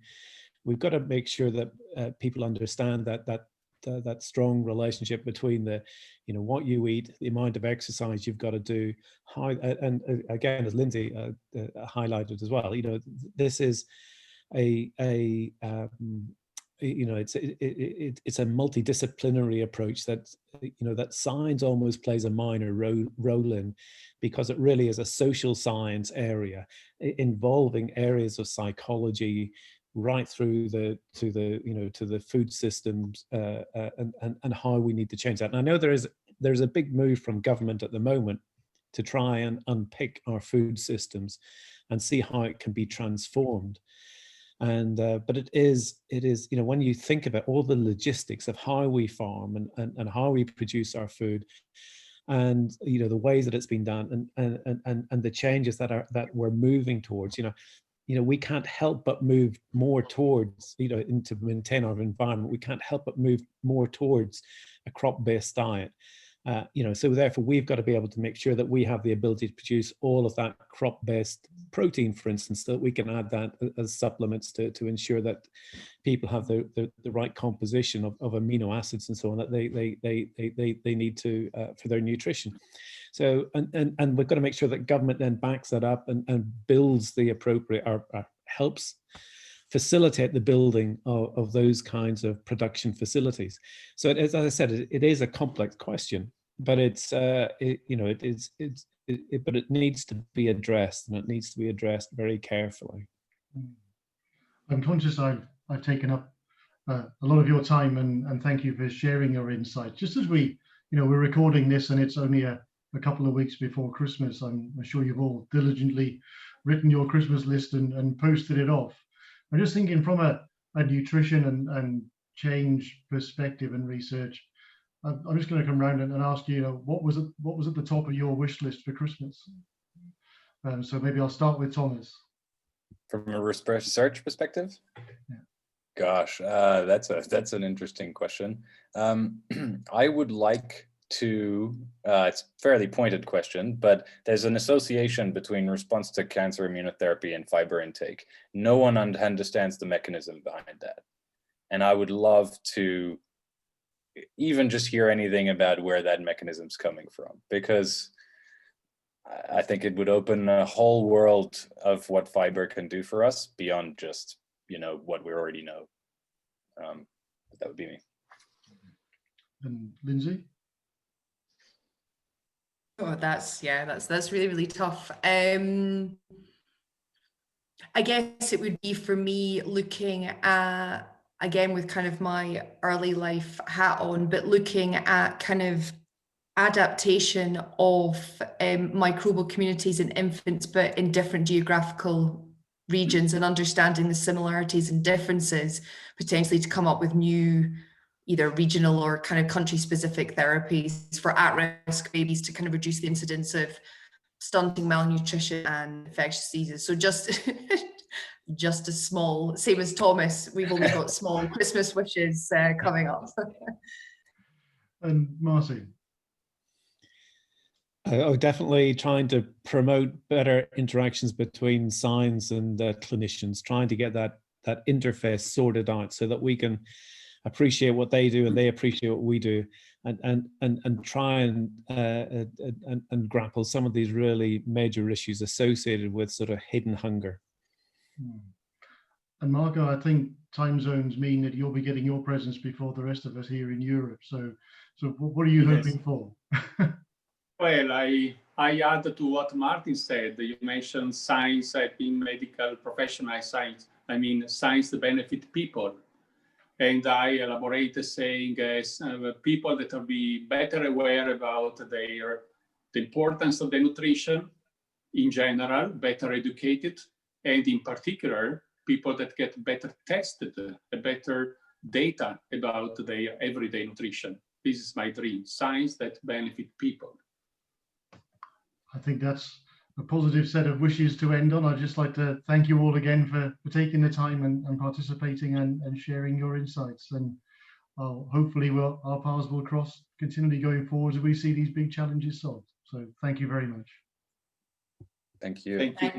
We've got to make sure that people understand that strong relationship between the, what you eat, the amount of exercise you've got to do, how, and again, as Lindsay highlighted as well, this is it's a multidisciplinary approach that that science almost plays a minor role in, because it really is a social science area involving areas of psychology right through to the food systems and how we need to change that. And I know there's a big move from government at the moment to try and unpick our food systems and see how it can be transformed. And but it is when you think about all the logistics of how we farm and how we produce our food, and the ways that it's been done, and the changes that we're moving towards, we can't help but move more towards, to maintain our environment, we can't help but move more towards a crop-based diet. So therefore we've got to be able to make sure that we have the ability to produce all of that crop-based protein, for instance, so that we can add that as supplements to ensure that people have the right composition of amino acids and so on that they need to for their nutrition. So and we've got to make sure that government then backs that up and builds the appropriate or helps facilitate the building of those kinds of production facilities. So as I said, it is a complex question, but but it needs to be addressed, and it needs to be addressed very carefully. I'm conscious I've taken up a lot of your time, and thank you for sharing your insights. Just as we're recording this, and it's only a couple of weeks before Christmas, I'm sure you've all diligently written your Christmas list and posted it off. I'm just thinking from a nutrition and change perspective and research. I'm just going to come around and ask you, what was at the top of your wish list for Christmas? So maybe I'll start with Thomas. From a research perspective? Yeah. Gosh, that's an interesting question. I would like to, it's a fairly pointed question, but there's an association between response to cancer immunotherapy and fiber intake. No one understands the mechanism behind that. And I would love to even just hear anything about where that mechanism's coming from, because I think it would open a whole world of what fiber can do for us beyond just, what we already know. But that would be me. And Lindsay? Oh, that's really, really tough. I guess it would be for me looking at, again, with kind of my early life hat on, but looking at kind of adaptation of microbial communities in infants, but in different geographical regions, and understanding the similarities and differences, potentially to come up with new either regional or kind of country-specific therapies for at-risk babies to kind of reduce the incidence of stunting, malnutrition, and infectious diseases. So just a small, same as Thomas, we've only got small Christmas wishes coming up. And Marcy? Definitely trying to promote better interactions between science and clinicians, trying to get that interface sorted out so that we can appreciate what they do and they appreciate what we do, and try and grapple some of these really major issues associated with sort of hidden hunger. And Marco, I think time zones mean that you'll be getting your presents before the rest of us here in Europe. So what are you hoping for? Well, I add to what Martin said. You mentioned science. I've been medical professional science. I mean, science to benefit people. And I elaborate saying people that will be better aware about the importance of the nutrition in general, better educated, and in particular, people that get better tested, better data about their everyday nutrition. This is my dream, science that benefit people. I think that's a positive set of wishes to end on. I'd just like to thank you all again for taking the time and participating and sharing your insights. And hopefully our paths will cross continually going forward as we see these big challenges solved. So thank you very much. Thank you. Thank you.